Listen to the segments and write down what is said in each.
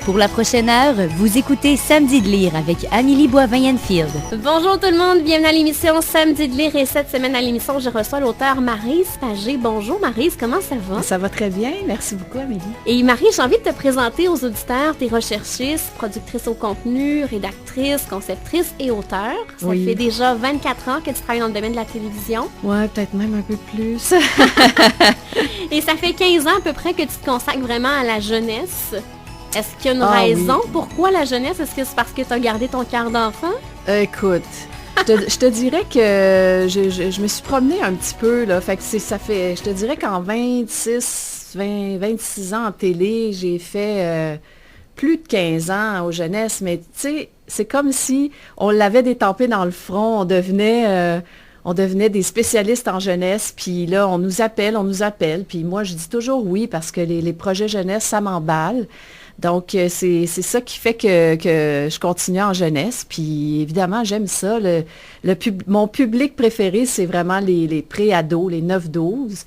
Pour la prochaine heure, vous écoutez Samedi de lire avec Amélie Boivin-Enfield. Bonjour tout le monde, bienvenue à l'émission Samedi de lire et cette semaine à l'émission, je reçois l'auteur Maryse Pagé. Bonjour Maryse, comment ça va? Ça va très bien, merci beaucoup Amélie. Et Maryse, j'ai envie de te présenter aux auditeurs, t'es recherchiste, productrice au contenu, rédactrice, conceptrice et auteure. Ça fait déjà 24 ans que tu travailles dans le domaine de la télévision. Ouais, peut-être même un peu plus. Et ça fait 15 ans à peu près que tu te consacres vraiment à la jeunesse. Est-ce qu'il y a une raison? Oui. Pourquoi la jeunesse? Est-ce que c'est parce que tu as gardé ton cœur d'enfant? Écoute, je te dirais que je me suis promenée un petit peu, là. Fait que je te dirais qu'en 26 ans en télé, j'ai fait plus de 15 ans aux jeunesses, mais tu sais, c'est comme si on l'avait détampé dans le front, on devenait des spécialistes en jeunesse, puis là, on nous appelle, puis moi, je dis toujours oui, parce que les projets jeunesse, ça m'emballe. Donc, c'est ça qui fait que je continue en jeunesse. Puis, évidemment, j'aime ça. Mon public préféré, c'est vraiment les pré-ados, les 9-12.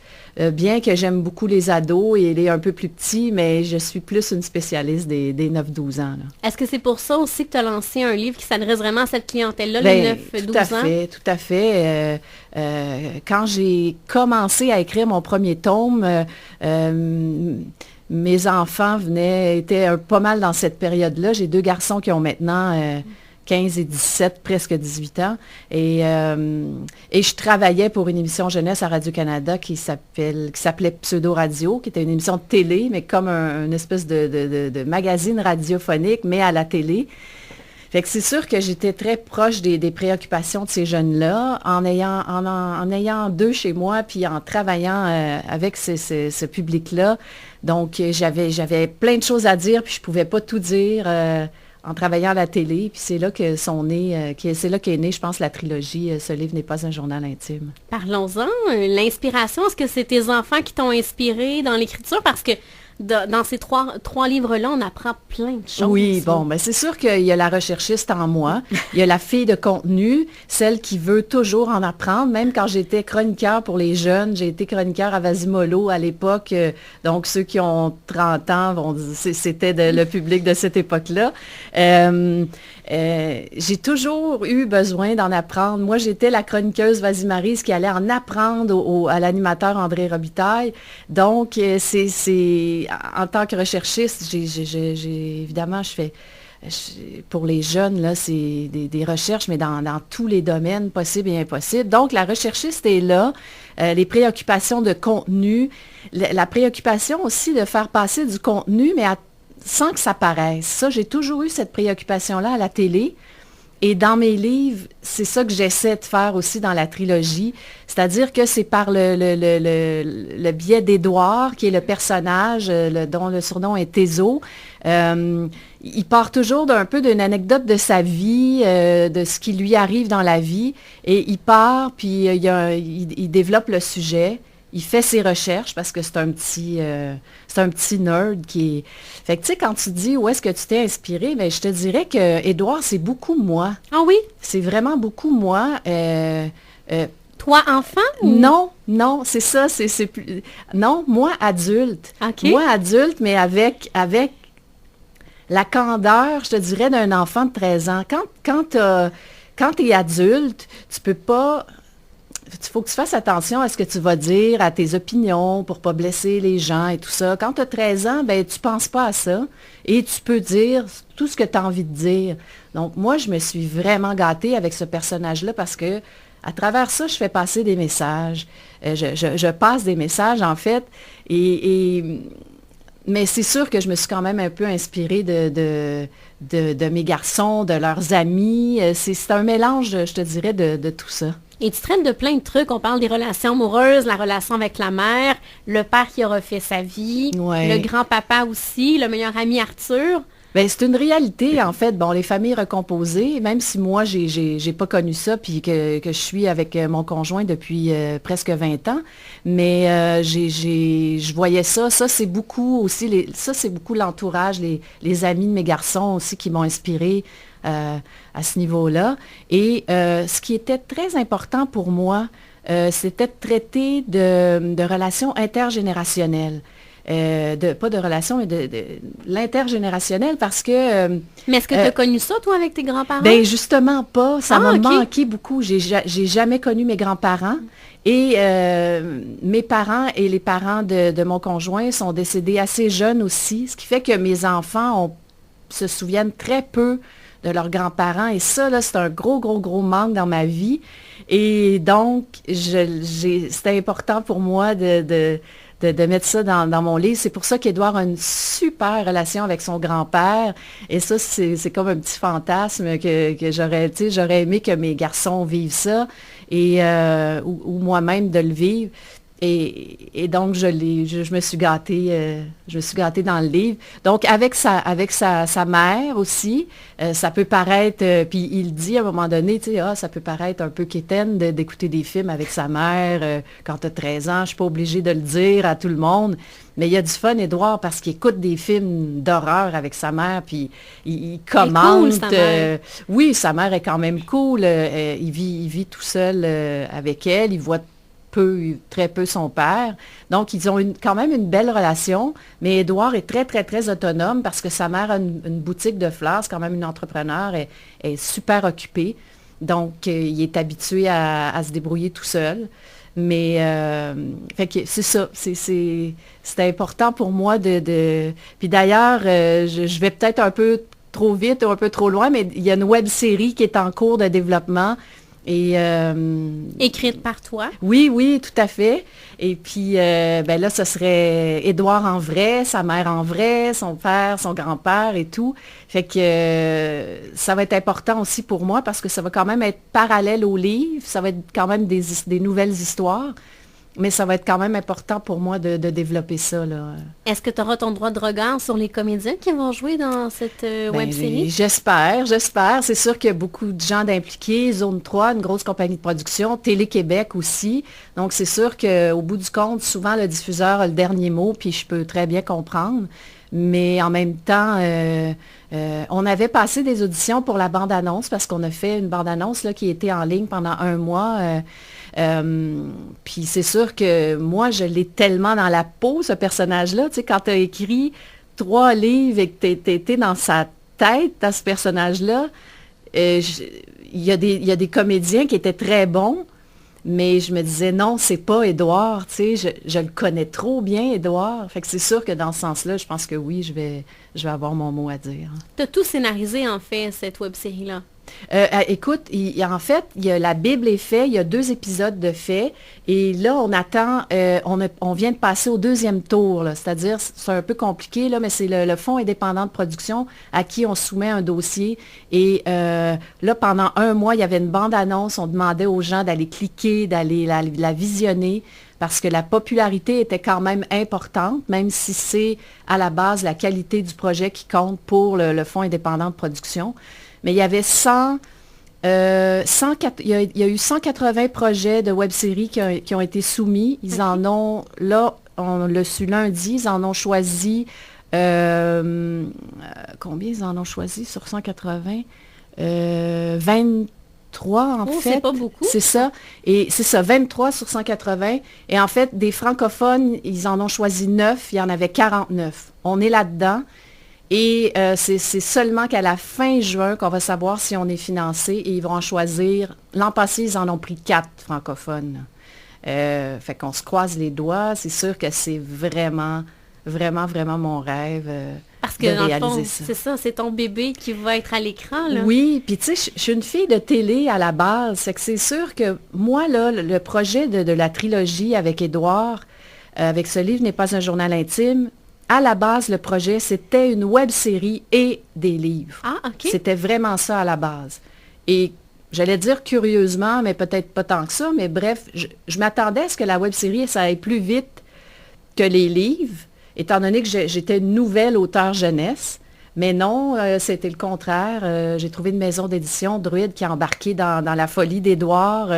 Bien que j'aime beaucoup les ados et les un peu plus petits, mais je suis plus une spécialiste des 9-12 ans. Là. Est-ce que c'est pour ça aussi que tu as lancé un livre qui s'adresse vraiment à cette clientèle-là, les 9-12 ans? Tout à fait. Quand j'ai commencé à écrire mon premier tome, mes enfants étaient pas mal dans cette période-là. J'ai 2 garçons qui ont maintenant 15 et 17, presque 18 ans. Et je travaillais pour une émission jeunesse à Radio-Canada qui s'appelait Pseudo Radio, qui était une émission de télé, mais comme une espèce de magazine radiophonique, mais à la télé. Fait que c'est sûr que j'étais très proche des préoccupations de ces jeunes-là, en ayant 2 chez moi, puis en travaillant avec ce public-là. Donc, j'avais plein de choses à dire, puis je pouvais pas tout dire en travaillant à la télé. Puis c'est là c'est là qu'est née, je pense, la trilogie « Ce livre n'est pas un journal intime ». Parlons-en. L'inspiration, est-ce que c'est tes enfants qui t'ont inspiré dans l'écriture? Parce que dans ces trois livres-là, on apprend plein de choses. Oui, ben c'est sûr qu'il y a la recherchiste en moi. Il y a la fille de contenu, celle qui veut toujours en apprendre. Même quand j'étais chroniqueur pour les jeunes, j'ai été chroniqueur à Vasimolo à l'époque. Donc, ceux qui ont 30 ans vont dire c'était le public de cette époque-là. J'ai toujours eu besoin d'en apprendre. Moi, j'étais la chroniqueuse Vas-y-Maryse qui allait en apprendre à l'animateur André Robitaille. Donc, en tant que recherchiste, évidemment, pour les jeunes, là, c'est des recherches, mais dans tous les domaines possibles et impossibles. Donc, la recherchiste est là. Les préoccupations de contenu, la préoccupation aussi de faire passer du contenu, mais sans que ça paraisse. Ça, j'ai toujours eu cette préoccupation-là à la télé. Et dans mes livres, c'est ça que j'essaie de faire aussi dans la trilogie. C'est-à-dire que c'est par le biais d'Édouard, qui est le personnage dont le surnom est Thézo. Il part toujours d'un peu d'une anecdote de sa vie, de ce qui lui arrive dans la vie. Et il part, puis il développe le sujet. Il fait ses recherches parce que c'est un petit nerd qui est... Fait que tu sais, quand tu dis où est-ce que tu t'es inspiré, bien, je te dirais que Édouard, c'est beaucoup moi. Ah oui? C'est vraiment beaucoup moi. Toi, enfant? Ou... Non, c'est ça, c'est plus... Non, moi, adulte. Okay. Moi, adulte, mais avec la candeur, je te dirais, d'un enfant de 13 ans. Quand tu es adulte, tu peux pas... Il faut que tu fasses attention à ce que tu vas dire, à tes opinions pour ne pas blesser les gens et tout ça. Quand tu as 13 ans, ben, tu ne penses pas à ça et tu peux dire tout ce que tu as envie de dire. Donc, moi, je me suis vraiment gâtée avec ce personnage-là parce que à travers ça, je fais passer des messages. Je passe des messages, en fait. Mais c'est sûr que je me suis quand même un peu inspirée de mes garçons, de leurs amis. C'est un mélange, je te dirais, de tout ça. Et tu traites de plein de trucs. On parle des relations amoureuses, la relation avec la mère, le père qui a refait sa vie, le grand-papa aussi, le meilleur ami Arthur. Bien, c'est une réalité, en fait. Bon, les familles recomposées, même si moi, j'ai pas connu ça, puis que je suis avec mon conjoint depuis presque 20 ans, mais je voyais ça. Ça, c'est beaucoup aussi, c'est beaucoup l'entourage, les amis de mes garçons aussi qui m'ont inspirée à ce niveau-là. Et ce qui était très important pour moi, c'était de traiter de relations intergénérationnelles. pas de relation, mais de l'intergénérationnel parce que... mais est-ce que tu as connu ça, toi, avec tes grands-parents? Ben justement pas. Ça m'a OK. manqué beaucoup. J'ai jamais connu mes grands-parents. Et mes parents et les parents de mon conjoint sont décédés assez jeunes aussi, ce qui fait que mes enfants se souviennent très peu de leurs grands-parents. Et ça, là, c'est un gros manque dans ma vie. Et donc, c'était important pour moi de mettre ça dans mon livre. C'est pour ça qu'Édouard a une super relation avec son grand-père. Et ça, c'est comme un petit fantasme que j'aurais aimé que mes garçons vivent ça et ou moi-même de le vivre. Et donc, je me suis gâtée, dans le livre. Donc, avec sa mère aussi, ça peut paraître, puis il dit à un moment donné, tu sais, ça peut paraître un peu quétaine d'écouter des films avec sa mère quand tu as 13 ans. Je ne suis pas obligée de le dire à tout le monde. Mais il y a du fun, Édouard, parce qu'il écoute des films d'horreur avec sa mère, puis il commente. Cool, sa mère. Oui, sa mère est quand même cool. Il vit tout seul avec elle. Il voit très peu son père. Donc, ils ont quand même une belle relation, mais Édouard est très, très, très autonome parce que sa mère a une boutique de fleurs, c'est quand même une entrepreneure, elle est super occupée. Donc, il est habitué à se débrouiller tout seul. Mais, fait que c'est ça, c'était important pour moi Puis d'ailleurs, je vais peut-être un peu trop vite ou un peu trop loin, mais il y a une web-série qui est en cours de développement. Et, Écrite par toi? Oui, tout à fait. Et puis, là, ce serait Édouard en vrai, sa mère en vrai, son père, son grand-père et tout. Fait que ça va être important aussi pour moi parce que ça va quand même être parallèle au livre. Ça va être quand même des nouvelles histoires. Mais ça va être quand même important pour moi de développer ça, là. Est-ce que tu auras ton droit de regard sur les comédiens qui vont jouer dans cette web-série? J'espère. C'est sûr qu'il y a beaucoup de gens d'impliqués. Zone 3, une grosse compagnie de production. Télé-Québec aussi. Donc, c'est sûr qu'au bout du compte, souvent, le diffuseur a le dernier mot, puis je peux très bien comprendre. Mais en même temps, on avait passé des auditions pour la bande-annonce parce qu'on a fait une bande-annonce là, qui était en ligne pendant 1 mois. Puis c'est sûr que moi, je l'ai tellement dans la peau, ce personnage-là. Tu sais, quand tu as écrit 3 livres et que tu étais dans sa tête, dans ce personnage-là, il y a des comédiens qui étaient très bons, mais je me disais, non, c'est pas Édouard, tu sais, je le connais trop bien, Édouard. Fait que c'est sûr que dans ce sens-là, je pense que oui, je vais avoir mon mot à dire. Tu as tout scénarisé, en fait, cette web-série-là. Écoute, en fait, la Bible est faite, il y a 2 épisodes de fait, et là, on attend, on vient de passer au 2e tour, là, c'est-à-dire, c'est un peu compliqué, là, mais c'est le Fonds indépendant de production à qui on soumet un dossier, et là, pendant 1 mois, il y avait une bande-annonce, on demandait aux gens d'aller cliquer, d'aller la visionner, parce que la popularité était quand même importante, même si c'est à la base la qualité du projet qui compte pour le Fonds indépendant de production. Mais il y avait il y a eu 180 projets de web-séries qui ont été soumis. Ils en ont, là, on l'a su lundi, ils en ont choisi, combien ils en ont choisi sur 180? 23 en fait. C'est pas beaucoup. C'est ça. Et c'est ça, 23 sur 180. Et en fait, des francophones, ils en ont choisi 9. Il y en avait 49. On est là-dedans. Et c'est seulement qu'à la fin juin qu'on va savoir si on est financé et ils vont en choisir. L'an passé, ils en ont pris 4 francophones. Fait qu'on se croise les doigts. C'est sûr que c'est vraiment, vraiment, vraiment mon rêve parce que de dans réaliser le fond, ça. c'est ça, c'est ton bébé qui va être à l'écran, là. Oui, puis tu sais, je suis une fille de télé à la base. C'est que c'est sûr que moi, là, le projet de la trilogie avec Édouard, avec ce livre n'est pas un journal intime, à la base, le projet, c'était une web-série et des livres. Ah, OK. C'était vraiment ça à la base. Et j'allais dire curieusement, mais peut-être pas tant que ça, mais bref, je m'attendais à ce que la web-série, ça aille plus vite que les livres, étant donné que j'étais une nouvelle auteure jeunesse. Mais non, c'était le contraire. J'ai trouvé une maison d'édition, Druide, qui a embarqué dans la folie d'Édouard,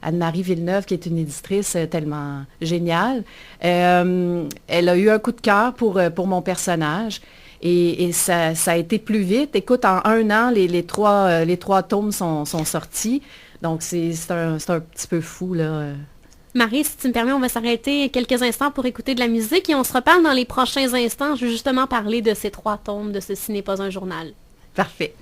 Anne-Marie Villeneuve, qui est une éditrice tellement géniale. Elle a eu un coup de cœur pour mon personnage. Et ça a été plus vite. Écoute, en 1 an, les 3 tomes sont sortis. Donc, c'est un petit peu fou, là. Marie, si tu me permets, on va s'arrêter quelques instants pour écouter de la musique et on se reparle dans les prochains instants. Je vais justement parler de ces 3 tomes de Ceci n'est pas un journal. Parfait.